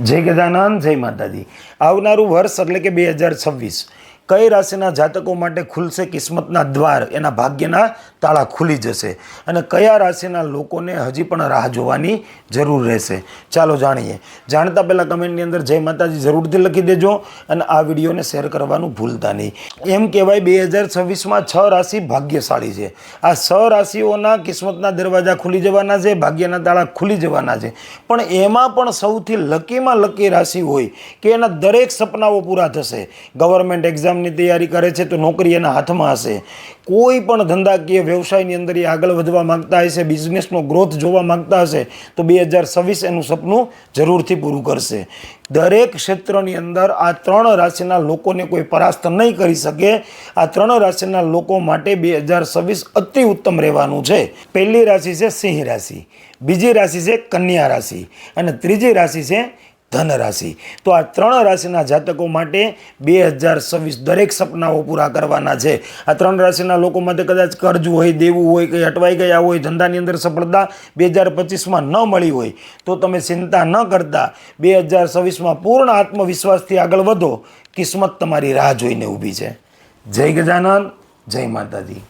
જય ગજાનંદ, જય માતાજી। આવનારું વર્ષ એટલે કે 2026 કઈ રાશિના જાતકો માટે ખુલશે કિસ્મતના દ્વાર, એના ભાગ્યના તાળા ખુલી જશે અને કયા રાશિના લોકોને હજી પણ રાહ જોવાની જરૂર રહેશે, ચાલો જાણીએ। જાણતા પહેલાં કમેન્ટની અંદર જય માતાજી જરૂરથી લખી દેજો અને આ વિડીયોને શેર કરવાનું ભૂલતા નહીં। એમ કહેવાય 2026માં 6 રાશિ ભાગ્યશાળી છે। આ 6 રાશિઓના કિસ્મતના દરવાજા ખુલી જવાના છે, ભાગ્યના તાળા ખુલી જવાના છે, પણ એમાં પણ સૌથી લકીમાં લકી રાશિ હોય કે એના દરેક સપનાઓ પૂરા થશે। ગવર્મેન્ટ એક્ઝામ ની તૈયારી કરે છે તો નોકરી એના હાથમાં હશે, કોઈ પણ ધંધાકીય વ્યવસાયની અંદર એ આગળ વધવા માંગતા હશે, બિઝનેસનો ગ્રોથ જોવા માંગતા હશે તો 2026 એનું સપનું જરૂરથી પૂરું કરશે। દરેક ક્ષેત્રની અંદર આ 3 રાશિના લોકોને કોઈ પરાસ્ત નહીં કરી શકે। આ 3 રાશિના લોકો માટે 2026 અતિ ઉત્તમ રહેવાનું છે। પહેલી રાશિ છે સિંહ રાશિ, બીજી રાશિ છે કન્યા રાશિ અને ત્રીજી રાશિ છે ધન રાશિ। તો આ 3 રાશિના જાતકો માટે 2026 દરેક સપનાઓ પૂરા કરવાના છે। આ 3 રાશિના લોકો માટે કદાચ કર્જ હોય, દેવું હોય, કંઈ અટવાઈ ગયા હોય, ધંધાની અંદર સફળતા 2025માં ન મળી હોય તો તમે ચિંતા ન કરતા 2026માં પૂર્ણ આત્મવિશ્વાસથી આગળ વધો। કિસ્મત તમારી રાહ જોઈને ઊભી છે। જય ગજાનંદ, જય માતાજી।